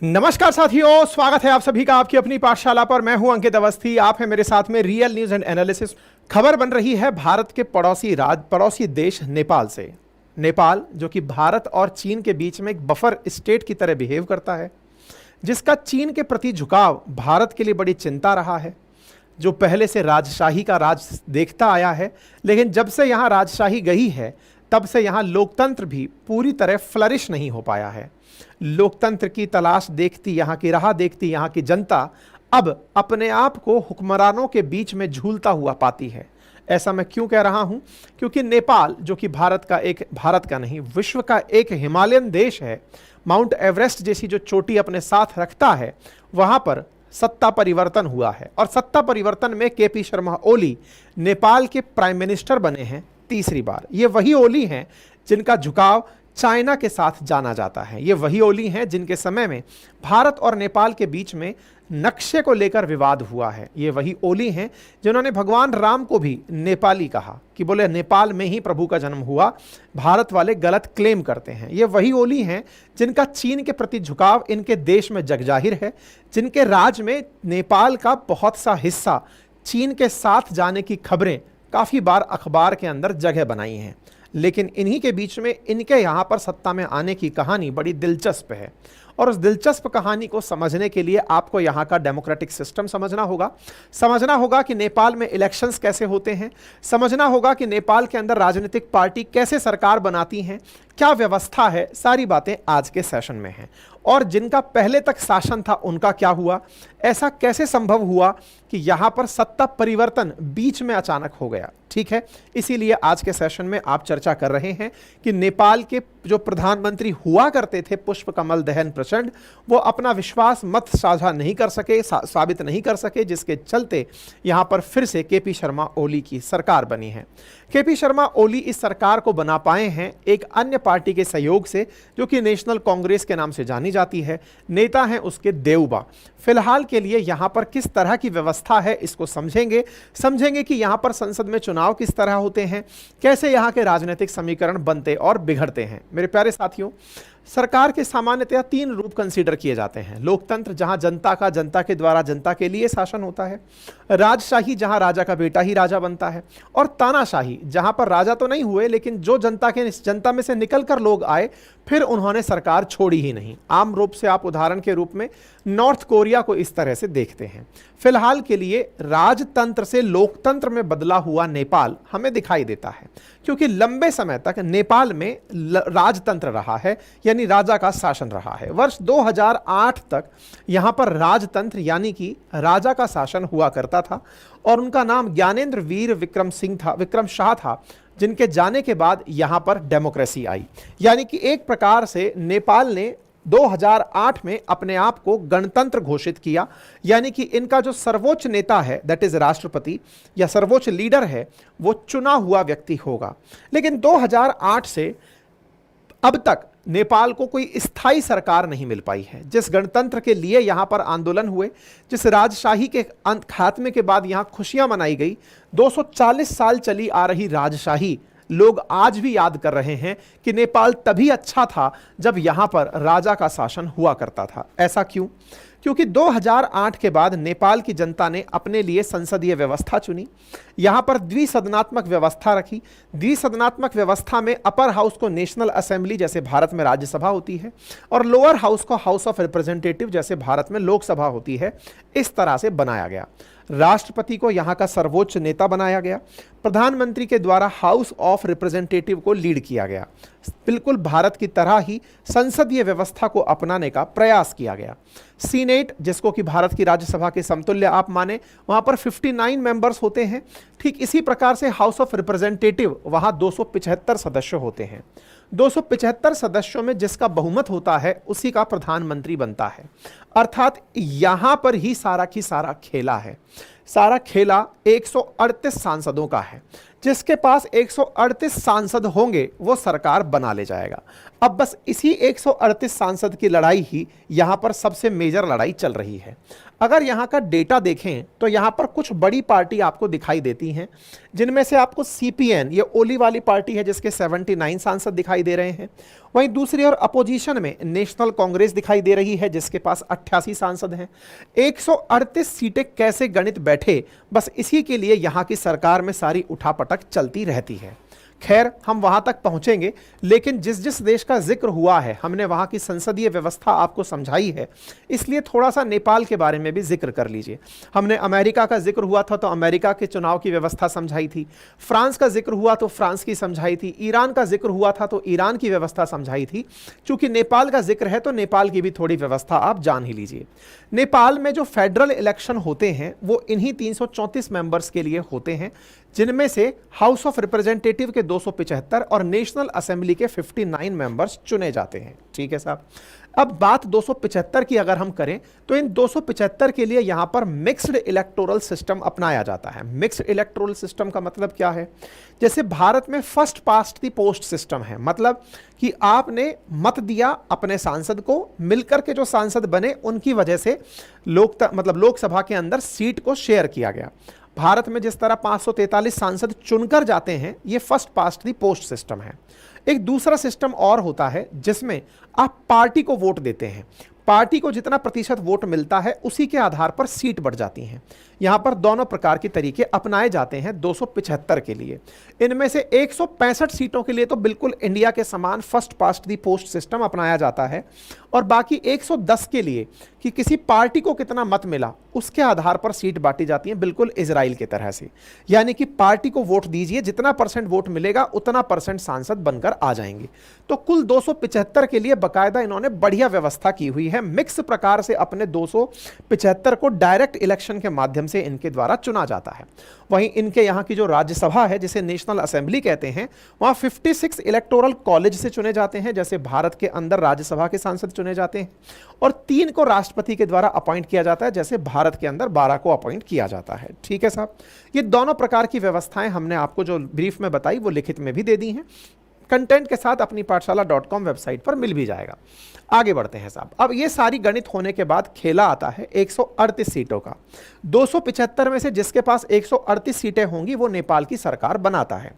नमस्कार साथियों, स्वागत है आप सभी का आपकी अपनी पाठशाला पर। मैं हूं अंकित अवस्थी, आप हैं मेरे साथ में रियल न्यूज एंड एनालिसिस। खबर बन रही है भारत के पड़ोसी देश नेपाल से। नेपाल जो कि भारत और चीन के बीच में एक बफर स्टेट की तरह बिहेव करता है, जिसका चीन के प्रति झुकाव भारत के लिए बड़ी चिंता रहा है, जो पहले से राजशाही का राज देखता आया है। लेकिन जब से यहाँ राजशाही गई है तब से यहाँ लोकतंत्र भी पूरी तरह फ्लरिश नहीं हो पाया है। लोकतंत्र की तलाश देखती, यहाँ की राह देखती यहाँ की जनता अब अपने आप को हुक्मरानों के बीच में झूलता हुआ पाती है। ऐसा मैं क्यों कह रहा हूं? क्योंकि नेपाल जो कि भारत का नहीं, विश्व का एक हिमालयन देश है, माउंट एवरेस्ट जैसी जो चोटी अपने साथ रखता है, वहां पर सत्ता परिवर्तन हुआ है। और सत्ता परिवर्तन में केपी शर्मा ओली नेपाल के प्राइम मिनिस्टर बने हैं तीसरी बार। ये वही ओली हैं जिनका झुकाव चाइना के साथ जाना जाता है। ये वही ओली हैं जिनके समय में भारत और नेपाल के बीच में नक्शे को लेकर विवाद हुआ है। ये वही ओली हैं जिन्होंने भगवान राम को भी नेपाली कहा कि बोले नेपाल में ही प्रभु का जन्म हुआ, भारत वाले गलत क्लेम करते हैं। ये वही ओली हैं जिनका चीन के प्रति झुकाव इनके देश में जगजाहिर है, जिनके राज में नेपाल का बहुत सा हिस्सा चीन के साथ जाने की खबरें काफ़ी बार अखबार के अंदर जगह बनाई हैं। लेकिन इन्हीं के बीच में इनके यहाँ पर सत्ता में आने की कहानी बड़ी दिलचस्प है। और उस दिलचस्प कहानी को समझने के लिए आपको यहाँ का डेमोक्रेटिक सिस्टम समझना होगा कि नेपाल में इलेक्शंस कैसे होते हैं, समझना होगा कि नेपाल के अंदर राजनीतिक पार्टी कैसे सरकार बनाती हैं, क्या व्यवस्था है। सारी बातें आज के सेशन में हैं। और जिनका पहले तक शासन था उनका क्या हुआ, ऐसा कैसे संभव हुआ कि यहाँ पर सत्ता परिवर्तन बीच में अचानक हो गया। ठीक है, इसीलिए आज के सेशन में आप चर्चा कर रहे हैं कि नेपाल के जो प्रधानमंत्री हुआ करते थे पुष्प कमल दहन प्रचंड, वो अपना विश्वास मत साझा नहीं कर सके, साबित नहीं कर सके, जिसके चलते यहाँ पर फिर से केपी शर्मा ओली की सरकार बनी है। केपी शर्मा ओली इस सरकार को बना पाए हैं एक अन्य पार्टी के सहयोग से, जो कि नेशनल कांग्रेस के नाम से जानी जाती है। नेता हैं उसके देउबा। फिलहाल के लिए यहाँ पर किस तरह की व्यवस्था है इसको समझेंगे कि यहाँ पर संसद में चुनाव किस तरह होते हैं, कैसे यहाँ के राजनीतिक समीकरण बनते और बिगड़ते हैं। मेरे प्यारे साथियों, सरकार के सामान्यतया 3 रूप कंसीडर किए जाते हैं। लोकतंत्र जहां जनता के द्वारा जनता के लिए शासन होता है, राजशाही जहां राजा का बेटा ही राजा बनता है, और तानाशाही जहां पर राजा तो नहीं हुए लेकिन जो जनता में से निकलकर लोग आए फिर उन्होंने सरकार छोड़ी ही नहीं। आम रूप से आप उदाहरण के रूप में नॉर्थ कोरिया को इस तरह से देखते हैं। फिलहाल के लिए राजतंत्र से लोकतंत्र में बदला हुआ नेपाल हमें दिखाई देता है, क्योंकि लंबे समय तक नेपाल में राजतंत्र रहा है, यानी राजा का शासन रहा है। वर्ष 2008 तक यहां पर राजतंत्र यानी कि राजा का शासन हुआ करता था, और उनका नाम ज्ञानेंद्र वीर विक्रम शाह था, जिनके जाने के बाद यहां पर डेमोक्रेसी आई। यानी कि एक प्रकार से नेपाल ने 2008 में अपने आप को गणतंत्र घोषित किया, यानी कि इनका जो सर्वोच्च नेता है, दैट इज राष्ट्रपति या सर्वोच्च लीडर है, वो चुना हुआ व्यक्ति होगा। लेकिन 2008 से अब तक नेपाल को कोई स्थायी सरकार नहीं मिल पाई है। जिस गणतंत्र के लिए यहाँ पर आंदोलन हुए, जिस राजशाही के खात्मे के बाद यहाँ खुशियां मनाई गई, 240 साल चली आ रही राजशाही लोग आज भी याद कर रहे हैं कि नेपाल तभी अच्छा था जब यहाँ पर राजा का शासन हुआ करता था। ऐसा क्यों? क्योंकि 2008 के बाद नेपाल की जनता ने अपने लिए संसदीय व्यवस्था चुनी, यहाँ पर द्विसदनात्मक व्यवस्था रखी। द्विसदनात्मक व्यवस्था में अपर हाउस को नेशनल असेंबली जैसे भारत में राज्यसभा होती है, और लोअर हाउस को हाउस ऑफ रिप्रेजेंटेटिव जैसे भारत में लोकसभा होती है। इस तरह से बनाया गया। राष्ट्रपति को यहाँ का सर्वोच्च नेता बनाया गया। प्रधानमंत्री के द्वारा हाउस ऑफ रिप्रेजेंटेटिव को लीड किया गया। बिल्कुल भारत की तरह ही संसदीय व्यवस्था को अपनाने का प्रयास किया गया। सीनेट, जिसको कि भारत की राज्यसभा के समतुल्य आप माने, वहां पर 59 मेंबर्स होते हैं। ठीक इसी प्रकार से हाउस ऑफ रिप्रेजेंटेटिव, वहां 275 सदस्य होते हैं। 275 सदस्यों में जिसका बहुमत होता है उसी का प्रधानमंत्री बनता है। अर्थात यहां पर ही सारा की सारा खेला है। सारा खेला 138 सांसदों का है। जिसके पास 138 सांसद होंगे वो सरकार बना ले जाएगा। अब बस इसी 138 सांसद की लड़ाई ही यहां पर सबसे मेजर लड़ाई चल रही है। अगर यहां का डेटा देखें तो यहां पर कुछ बड़ी पार्टी आपको दिखाई देती हैं, जिनमें से आपको सीपीएन, ये ओली वाली पार्टी है जिसके 79 सांसद दिखाई दे रहे हैं। वहीं दूसरी ओर अपोजिशन में नेशनल कांग्रेस दिखाई दे रही है जिसके पास 88 सांसद हैं। 138 सीटें कैसे गणित बैठे, बस इसी के लिए यहां की सरकार में सारी उठापटक चलती रहती है। खैर, हम वहां तक पहुंचेंगे, लेकिन जिस जिस देश का जिक्र हुआ है हमने वहां की संसदीय व्यवस्था आपको समझाई है, इसलिए थोड़ा सा नेपाल के बारे में भी जिक्र कर लीजिए। हमने अमेरिका का जिक्र हुआ था तो अमेरिका के चुनाव की व्यवस्था समझाई थी, फ्रांस का जिक्र हुआ तो फ्रांस की समझाई थी, ईरान का जिक्र हुआ था तो ईरान की व्यवस्था समझाई थी। चूंकि नेपाल का जिक्र है तो नेपाल की भी थोड़ी व्यवस्था आप जान ही लीजिए। नेपाल में जो फेडरल इलेक्शन होते हैं वो इन्हीं 334 मेंबर्स के लिए होते हैं, जिनमें से हाउस ऑफ रिप्रेजेंटेटिव के 275 और नेशनल असेंबली के 59 मेंबर्स चुने जाते हैं। ठीक है साहब। अब बात 275 की अगर हम करें तो इन 275 के लिए यहां पर मिक्स्ड इलेक्टोरल सिस्टम अपनाया जाता है। मिक्स्ड इलेक्टोरल सिस्टम का मतलब क्या है? जैसे भारत में first past the post system है, मतलब कि आपने मत दिया अपने सांसद को, मिलकर के जो सांसद बने उनकी वजह से लोकसभा के अंदर सीट को शेयर किया गया। भारत में जिस तरह 543 सांसद चुनकर जाते हैं, ये first past the post system है। एक दूसरा सिस्टम और होता है जिसमें आप पार्टी को वोट देते हैं, पार्टी को जितना प्रतिशत वोट मिलता है उसी के आधार पर सीट बढ़ जाती हैं। यहां पर दोनों प्रकार के तरीके अपनाए जाते हैं 275 के लिए। इनमें से 165 सीटों के लिए तो बिल्कुल इंडिया के समान फर्स्ट पास्ट दी पोस्ट सिस्टम अपनाया जाता है, और बाकी 110 के लिए कि किसी पार्टी को कितना मत मिला उसके आधार पर सीट बांटी जाती है, बिल्कुल इजराइल की तरह से। यानी कि पार्टी को वोट दीजिए, जितना परसेंट वोट मिलेगा उतना परसेंट सांसद बनकर आ जाएंगे। तो कुल 275 के लिए बाकायदा इन्होंने बढ़िया व्यवस्था की हुई है। मिक्स प्रकार से अपने 275 को डायरेक्ट इलेक्शन के माध्यम से इनके द्वारा चुना जाता है। वहीं इनके यहाँ की जो राज्यसभा है, जिसे नेशनल असेंबली कहते हैं, वहां 56 इलेक्टोरल कॉलेज से चुने जाते हैं। जैसे भारत के अंदर राज्यसभा के सांसद चुने जाते हैं, और 3 को राष्ट्रपति के द्वारा अपॉइंट किया जाता है, जैसे भारत के अंदर 12 को अपॉइंट किया जाता है। ठीक है साहब। ये दोनों प्रकार की व्यवस्थाएं हमने आपको जो ब्रीफ में बताई वो लिखित में भी दे दी हैं, कंटेंट के साथ अपनी पाठशाला.com वेबसाइट पर मिल भी जाएगा। आगे बढ़ते हैं साहब। अब ये सारी गणित होने के बाद खेला आता है 138 सीटों का। 275 में से जिसके पास 138 सीटें होंगी वो नेपाल की सरकार बनाता है।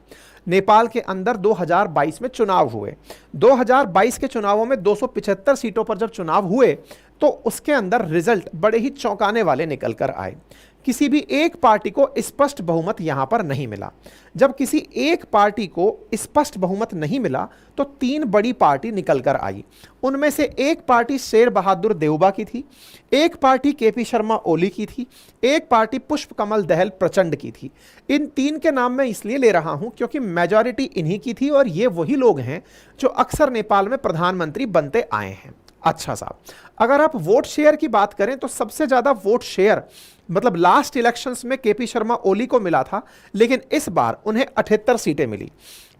नेपाल के अंदर 2022 में चुनाव हुए। 2022 के चुनावों में 275 सीटों पर जब चुनाव हुए तो उसके अंदर रिजल्ट बड़े ही चौंकाने वाले निकल कर आए। किसी भी एक पार्टी को स्पष्ट बहुमत यहां पर नहीं मिला। जब किसी एक पार्टी को स्पष्ट बहुमत नहीं मिला तो 3 बड़ी पार्टी निकल कर आई। उनमें से एक पार्टी शेर बहादुर देउबा की थी, एक पार्टी केपी शर्मा ओली की थी, एक पार्टी पुष्प कमल दहल प्रचंड की थी। इन 3 के नाम मैं इसलिए ले रहा हूं क्योंकि मेजॉरिटी इन्हीं की थी, और ये वही लोग हैं जो अक्सर नेपाल में प्रधानमंत्री बनते आए हैं। अच्छा साहब, अगर आप वोट शेयर की बात करें तो सबसे ज्यादा वोट शेयर मतलब लास्ट इलेक्शंस में केपी शर्मा ओली को मिला था, लेकिन इस बार उन्हें 78 सीटें मिली।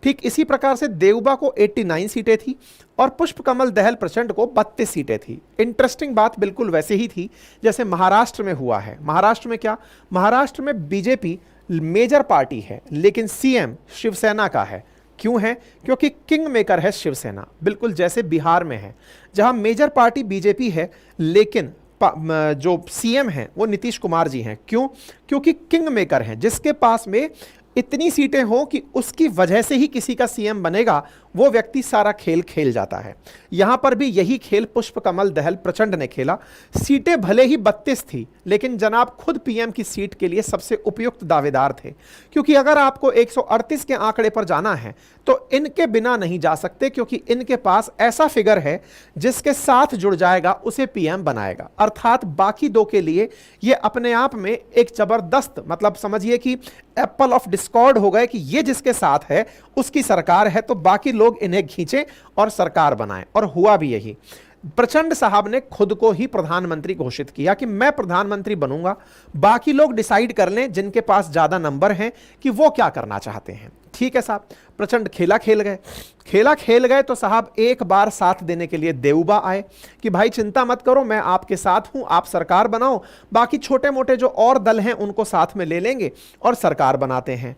ठीक इसी प्रकार से देउबा को 89 सीटें थी और पुष्प कमल दहल प्रचंड को 32 सीटें थी। इंटरेस्टिंग बात बिल्कुल वैसे ही थी जैसे महाराष्ट्र में हुआ है। महाराष्ट्र में क्या? महाराष्ट्र में बीजेपी मेजर पार्टी है, लेकिन सीएम शिवसेना का है। क्यों है? क्योंकि किंग मेकर है शिवसेना, बिल्कुल जैसे बिहार में है जहां मेजर पार्टी बीजेपी है, लेकिन जो सीएम हैं वो नीतीश कुमार जी हैं। क्यों? क्योंकि किंग मेकर हैं, जिसके पास में इतनी सीटें हो कि उसकी वजह से ही किसी का सीएम बनेगा, वो व्यक्ति सारा खेल खेल जाता है। यहां पर भी यही खेल पुष्प कमल दहल प्रचंड ने खेला। सीटें भले ही 32 थी, लेकिन जनाब खुद पीएम की सीट के लिए सबसे उपयुक्त दावेदार थे, क्योंकि अगर आपको 138 के आंकड़े पर जाना है तो इनके बिना नहीं जा सकते, क्योंकि इनके पास ऐसा फिगर है जिसके साथ जुड़ जाएगा उसे पीएम बनाएगा। अर्थात बाकी 2 के लिए ये अपने आप में एक जबरदस्त, मतलब समझिए कि एप्पल ऑफ डिस्कॉर्ड हो गए कि ये जिसके साथ है उसकी सरकार है, तो बाकी लोग इन्हें खींचे और सरकार बनाएं, और हुआ भी यही। प्रचंड साहब ने खुद को ही प्रधानमंत्री घोषित किया कि मैं प्रधानमंत्री बनूंगा, बाकी लोग डिसाइड कर लें जिनके पास ज्यादा नंबर हैं कि वो क्या करना चाहते हैं। ठीक है साहब, प्रचंड खेला खेल गए तो साहब एक बार साथ देने के लिए देऊबा आए कि भाई चिंता मत करो, मैं आपके साथ हूं, आप सरकार बनाओ, बाकी छोटे मोटे जो और दल हैं उनको साथ में ले लेंगे और सरकार बनाते हैं।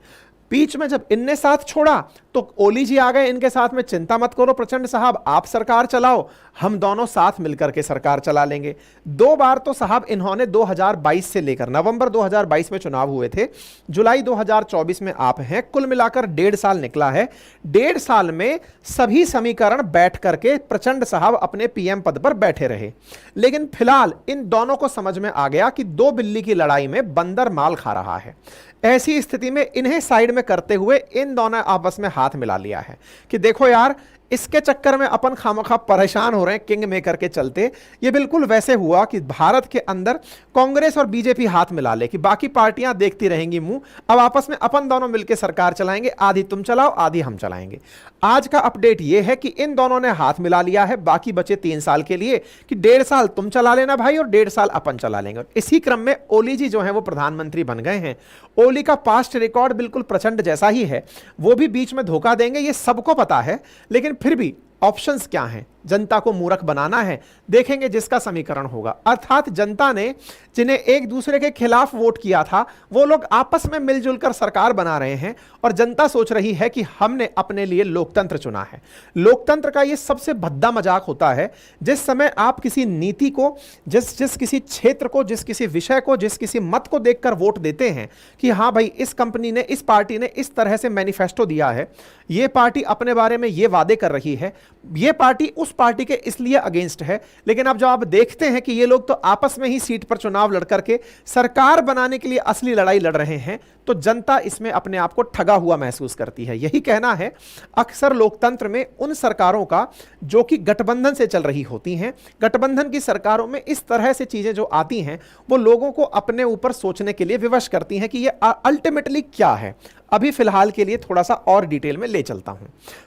बीच में जब इनने साथ छोड़ा तो ओली जी आ गए इनके साथ में, चिंता मत करो प्रचंड साहब, आप सरकार चलाओ, हम दोनों साथ मिलकर के सरकार चला लेंगे। दो बार तो साहब इन्होंने 2022 से लेकर नवंबर 2022 में चुनाव हुए थे, जुलाई 2024 में आप हैं, कुल मिलाकर 1.5 साल निकला है। 1.5 साल में सभी समीकरण बैठ करके प्रचंड साहब अपने पीएम पद पर बैठे रहे। लेकिन फिलहाल इन दोनों को समझ में आ गया कि दो बिल्ली की लड़ाई में बंदर माल खा रहा है। ऐसी स्थिति में इन्हें साइड में करते हुए इन दोनों आपस में हाथ मिला लिया है कि देखो यार, इसके चक्कर में अपन खामखा परेशान हो रहे हैं किंग मेकर के चलते। ये बिल्कुल वैसे हुआ कि भारत के अंदर कांग्रेस और बीजेपी हाथ मिला ले कि बाकी पार्टियां देखती रहेंगी मुंह, अब आपस में अपन दोनों मिलकर सरकार चलाएंगे, आधी तुम चलाओ आधी हम चलाएंगे। आज का अपडेट यह है कि इन दोनों ने हाथ मिला लिया है, बाकी बचे 3 साल के लिए कि 1.5 साल तुम चला लेना भाई और 1.5 साल अपन चला लेंगे। इसी क्रम में ओली जी जो है वो प्रधानमंत्री बन गए हैं। ओली का पास्ट रिकॉर्ड बिल्कुल प्रचंड जैसा ही है, वो भी बीच में धोखा देंगे ये सबको पता है, लेकिन फिर भी ऑप्शंस क्या हैं? जनता को मूर्ख बनाना है, देखेंगे जिसका समीकरण होगा। अर्थात जनता ने जिन्हें एक दूसरे के खिलाफ वोट किया था वो लोग आपस में मिलजुल कर सरकार बना रहे हैं और जनता सोच रही है कि हमने अपने लिए लोकतंत्र चुना है। लोकतंत्र का ये सबसे भद्दा मजाक होता है जिस समय आप किसी नीति को, जिस किसी क्षेत्र को, जिस किसी विषय को, जिस किसी मत को देखकर वोट देते हैं कि हाँ भाई इस कंपनी ने, इस पार्टी ने इस तरह से मैनिफेस्टो दिया है, ये पार्टी अपने बारे में ये वादे कर रही है, ये पार्टी उस पार्टी के इसलिए अगेंस्ट है। लेकिन अब जब आप देखते हैं कि ये लोग तो आपस में ही सीट पर चुनाव लड़ करके सरकार बनाने के लिए असली लड़ाई लड़ रहे हैं, तो जनता इसमें अपने आप को ठगा हुआ महसूस करती है। यही कहना है अक्सर लोकतंत्र में उन सरकारों का जो कि गठबंधन से चल रही होती हैं। गठबंधन की सरकारों में इस तरह से चीजें जो आती हैं वो लोगों को अपने ऊपर सोचने के लिए विवश करती हैं कि ये अल्टीमेटली क्या है। अभी फिलहाल के लिए थोड़ा सा और डिटेल में ले चलता हूं।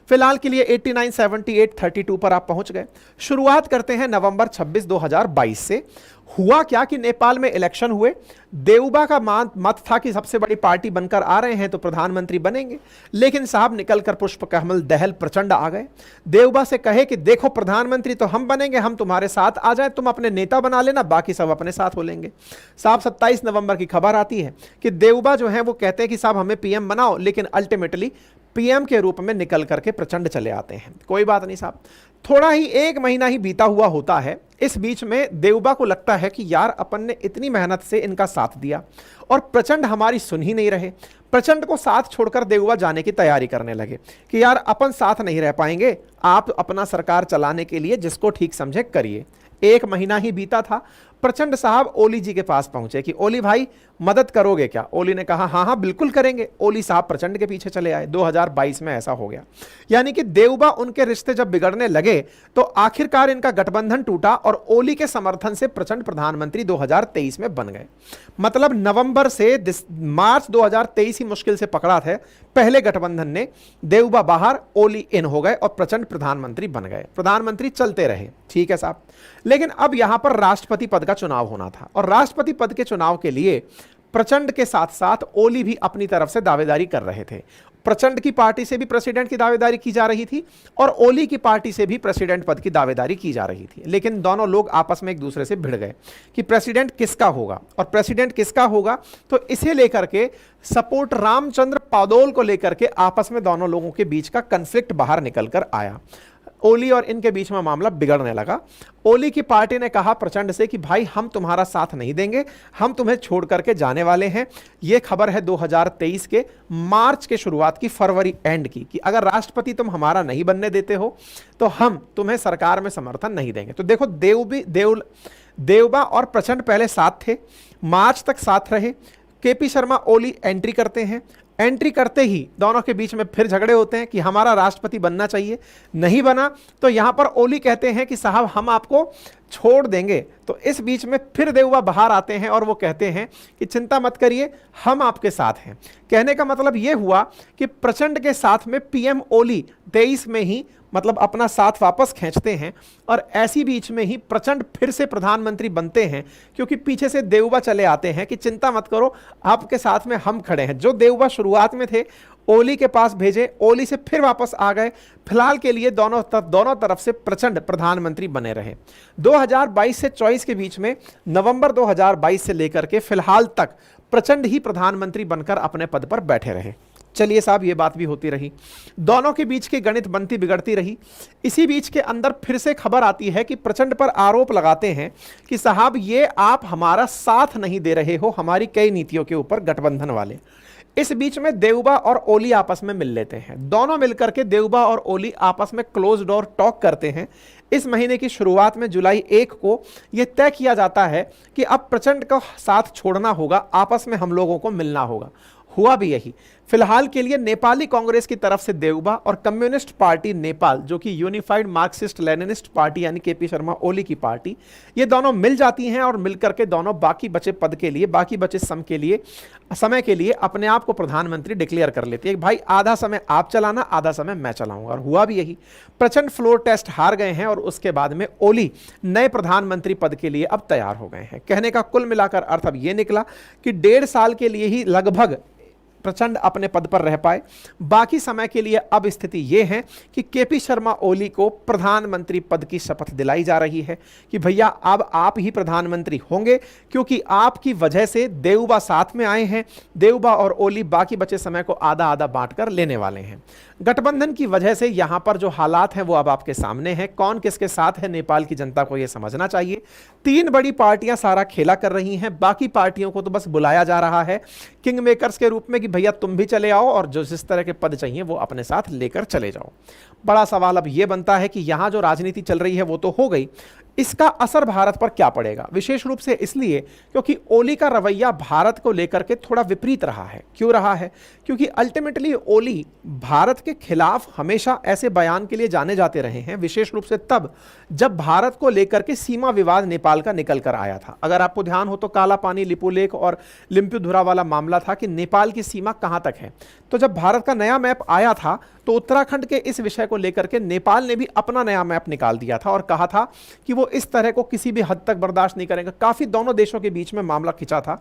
फिलहाल के लिए 89, 78, 32 पर आप पहुंच गए। शुरुआत करते हैं नवंबर 26, 2022 से। हुआ क्या कि नेपाल में इलेक्शन हुए, देऊबा का मत था कि सबसे बड़ी पार्टी बनकर आ रहे हैं तो प्रधानमंत्री बनेंगे, लेकिन साहब निकलकर पुष्प कमल दहल प्रचंड आ गए। देऊबा से कहे कि देखो प्रधानमंत्री तो हम बनेंगे, हम तुम्हारे साथ आ जाए, तुम अपने नेता बना लेना, बाकी सब अपने साथ हो लेंगे। साहब 27 नवंबर की खबर आती है कि देऊबा जो है वो कहते हैं कि साहब हमें पीएम बनाओ, लेकिन अल्टीमेटली पीएम के रूप में निकल करके प्रचंड चले आते हैं। कोई बात नहीं साहब, थोड़ा ही 1 महीना ही बीता हुआ होता है। इस बीच में देऊबा को लगता है कि यार अपन ने इतनी मेहनत से इनका साथ दिया और प्रचंड हमारी सुन ही नहीं रहे। प्रचंड को साथ छोड़कर देऊबा जाने की तैयारी करने लगे कि यार अपन साथ नहीं रह पाएंगे, आप अपना सरकार चलाने के लिए जिसको ठीक समझे करिए। 1 महीना ही बीता था। प्रचंड साहब ओली जी के पास पहुंचे कि ओली भाई मदद करोगे क्या? ओली ने कहा हाँ हाँ बिल्कुल करेंगे। ओली साहब प्रचंड के पीछे चले आए। 2022 में ऐसा हो गया, यानी कि देऊबा उनके रिश्ते जब बिगड़ने लगे तो आखिरकार इनका गठबंधन टूटा और ओली के समर्थन से प्रचंड प्रधानमंत्री 2023 में बन गए। मतलब नवंबर से मार्च 2023 ही मुश्किल से पकड़ा था। पहले गठबंधन ने, देऊबा बाहर, ओली इन हो गए और प्रचंड प्रधानमंत्री बन गए। प्रधानमंत्री चलते रहे, ठीक है साहब। लेकिन अब यहां पर राष्ट्रपति पद का चुनाव होना था और राष्ट्रपति पद के चुनाव के लिए प्रचंड के साथ साथ ओली भी अपनी तरफ से दावेदारी कर रहे थे। प्रचंड की पार्टी से भी प्रेसिडेंट की दावेदारी की जा रही थी और ओली की पार्टी से भी प्रेसिडेंट पद की दावेदारी की जा रही थी। लेकिन दोनों लोग आपस में एक दूसरे से भिड़ गए कि प्रेसिडेंट किसका होगा, और प्रेसिडेंट किसका होगा तो इसे लेकर के सपोर्ट रामचंद्र पौडोल को लेकर के आपस में दोनों लोगों के बीच का कन्फ्लिक्ट बाहर निकलकर आया। ओली और इनके बीच में मामला बिगड़ने लगा। ओली की पार्टी ने कहा प्रचंड से कि भाई हम तुम्हारा साथ नहीं देंगे, हम तुम्हें छोड़ करके जाने वाले हैं। यह खबर है 2023 के मार्च के शुरुआत की, फरवरी एंड की, कि अगर राष्ट्रपति तुम हमारा नहीं बनने देते हो तो हम तुम्हें सरकार में समर्थन नहीं देंगे। तो देखो देऊबा और प्रचंड पहले साथ थे, मार्च तक साथ रहे। केपी शर्मा ओली एंट्री करते हैं। एंट्री करते ही दोनों के बीच में फिर झगड़े होते हैं कि हमारा राष्ट्रपति बनना चाहिए, नहीं बना तो यहां पर ओली कहते हैं कि साहब हम आपको छोड़ देंगे। तो इस बीच में फिर देऊबा बाहर आते हैं और वो कहते हैं कि चिंता मत करिए, हम आपके साथ हैं। कहने का मतलब यह हुआ कि प्रचंड के साथ में पीएम ओली 23 में ही मतलब अपना साथ वापस खींचते हैं और ऐसी बीच में ही प्रचंड फिर से प्रधानमंत्री बनते हैं, क्योंकि पीछे से देवबा चले आते हैं कि चिंता मत करो, आपके साथ में हम खड़े हैं। जो देवबा शुरुआत में थे ओली के पास भेजे, ओली से फिर वापस आ गए। फिलहाल के लिए दोनों तरफ से प्रचंड प्रधानमंत्री बने रहे। 2022 से 24 के बीच में, नवंबर 2022 से लेकर के फिलहाल तक प्रचंड ही प्रधानमंत्री बनकर अपने पद पर बैठे रहे। चलिए साहब, ये बात भी होती रही, दोनों के बीच की गणित बनती बिगड़ती रही। इसी बीच के अंदर फिर से खबर आती है कि प्रचंड पर आरोप लगाते हैं कि साहब ये आप हमारा साथ नहीं दे रहे हो हमारी कई नीतियों के ऊपर, गठबंधन वाले। इस बीच में देवबा और ओली आपस में मिल लेते हैं। दोनों मिलकर के देवबा और ओली आपस में क्लोज डोर टॉक करते हैं। इस महीने की शुरुआत में जुलाई 1 को यह तय किया जाता है कि अब प्रचंड का साथ छोड़ना होगा, आपस में हम लोगों को मिलना होगा। हुआ भी यही। फिलहाल के लिए नेपाली कांग्रेस की तरफ से देवबा और कम्युनिस्ट पार्टी नेपाल, जो कि यूनिफाइड मार्क्सिस्ट लेनिनिस्ट पार्टी यानी केपी शर्मा ओली की पार्टी, ये दोनों मिल जाती हैं और मिलकर के दोनों बाकी बचे पद के लिए, बाकी बचे समय के लिए अपने आप को प्रधानमंत्री डिक्लेयर कर लेती है। भाई आधा समय आप चलाना, आधा समय मैं चलाऊंगा। और हुआ भी यही। प्रचंड फ्लोर टेस्ट हार गए हैं और उसके बाद में ओली नए प्रधानमंत्री पद के लिए अब तैयार हो गए हैं। कहने का कुल मिलाकर अर्थ अब यह निकला कि 1.5 साल के लिए ही लगभग प्रचंड अपने पद पर रह पाए। बाकी समय के लिए अब स्थिति यह है कि केपी शर्मा ओली को प्रधानमंत्री पद की शपथ दिलाई जा रही है कि भैया अब आप ही प्रधानमंत्री होंगे, क्योंकि आपकी वजह से देवबा साथ में आए हैं। देवबा और ओली बाकी बचे समय को आधा आधा बांटकर लेने वाले हैं। गठबंधन की वजह से यहां पर जो हालात हैं वो अब आपके सामने हैं। कौन किसके साथ है, नेपाल की जनता को यह समझना चाहिए। 3 बड़ी पार्टियां सारा खेला कर रही हैं, बाकी पार्टियों को तो बस बुलाया जा रहा है किंग मेकर्स के रूप में कि भैया तुम भी चले आओ और जो जिस तरह के पद चाहिए वो अपने साथ लेकर चले जाओ। बड़ा सवाल अब यह बनता है कि यहां जो राजनीति चल रही है वो तो हो गई, इसका असर भारत पर क्या पड़ेगा। विशेष रूप से इसलिए क्योंकि ओली का रवैया भारत को लेकर के थोड़ा विपरीत रहा है। क्यों रहा है? क्योंकि अल्टीमेटली ओली भारत के खिलाफ हमेशा ऐसे बयान के लिए जाने जाते रहे हैं, विशेष रूप से तब जब भारत को लेकर के सीमा विवाद नेपाल का निकल कर आया था। अगर आपको ध्यान हो तो काला पानी, लिपुलेख और लिम्पुधुरा वाला मामला था कि नेपाल की सीमा कहां तक है। तो जब भारत का नया मैप आया था तो उत्तराखंड के इस विषय को लेकर के नेपाल ने भी अपना नया मैप निकाल दिया था और कहा था कि वो इस तरह को किसी भी हद तक बर्दाश्त नहीं करेंगे। काफी दोनों देशों के बीच में मामला खिंचा था।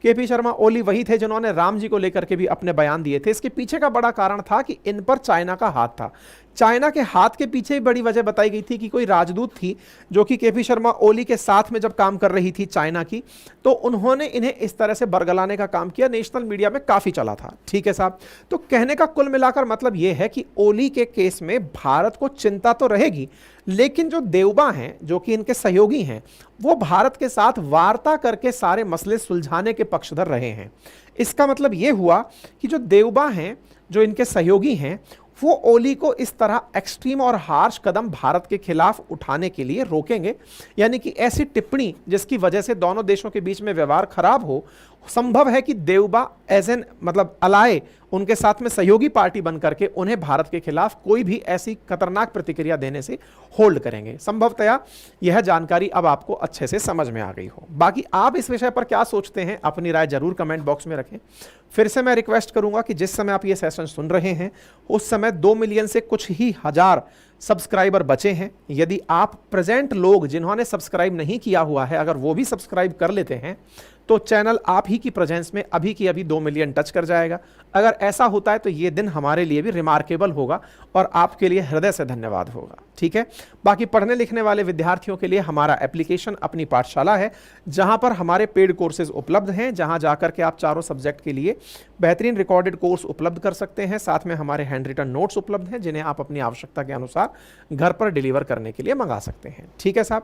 केपी शर्मा ओली वही थे जिन्होंने राम जी को लेकर के भी अपने बयान दिए थे। इसके पीछे का बड़ा कारण था कि इन पर चाइना का हाथ था। चाइना के हाथ के पीछे ही बड़ी वजह बताई गई थी कि कोई राजदूत थी जो कि केपी शर्मा ओली के साथ में जब काम कर रही थी चाइना की, तो उन्होंने इन्हें इस तरह से बरगलाने का काम किया। नेशनल मीडिया में काफी चला था। ठीक है साहब, तो कहने का कुल मिलाकर मतलब यह है कि ओली के केस में भारत को चिंता तो रहेगी, लेकिन जो देवबा हैं, जो कि इनके सहयोगी हैं, वो भारत के साथ वार्ता करके सारे मसले सुलझाने के पक्षधर रहे हैं। इसका मतलब यह हुआ कि जो देवबा हैं, जो इनके सहयोगी हैं, वो ओली को इस तरह एक्सट्रीम और हार्श कदम भारत के खिलाफ उठाने के लिए रोकेंगे। यानी कि ऐसी टिप्पणी जिसकी वजह से दोनों देशों के बीच में व्यवहार खराब हो। संभव है कि देवबा एज एन मतलब अलाय, उनके साथ में सहयोगी पार्टी बन करके उन्हें भारत के खिलाफ कोई भी ऐसी खतरनाक प्रतिक्रिया देने से होल्ड करेंगे। संभवतया यह जानकारी अब आपको अच्छे से समझ में आ गई हो। बाकी आप इस विषय पर क्या सोचते हैं, अपनी राय जरूर कमेंट बॉक्स में रखें। फिर से मैं रिक्वेस्ट करूंगा कि जिस समय आप ये सेशन सुन रहे हैं उस समय 2 मिलियन से कुछ ही हजार सब्सक्राइबर बचे हैं। यदि आप प्रेजेंट लोग जिन्होंने सब्सक्राइब नहीं किया हुआ है, अगर वो भी सब्सक्राइब कर लेते हैं तो चैनल आप ही की प्रेजेंस में अभी की अभी 2 मिलियन टच कर जाएगा। अगर ऐसा होता है तो ये दिन हमारे लिए भी रिमार्केबल होगा और आपके लिए हृदय से धन्यवाद होगा। ठीक है, बाकी पढ़ने लिखने वाले विद्यार्थियों के लिए हमारा एप्लीकेशन अपनी पाठशाला है, जहां पर हमारे पेड कोर्सेज उपलब्ध हैं, जहां जाकर के आप चारों सब्जेक्ट के लिए बेहतरीन रिकॉर्डेड कोर्स उपलब्ध कर सकते हैं। साथ में हमारे हैंड रिटन नोट्स उपलब्ध हैं जिन्हें आप अपनी आवश्यकता के अनुसार घर पर डिलीवर करने के लिए मंगा सकते हैं। ठीक है साहब।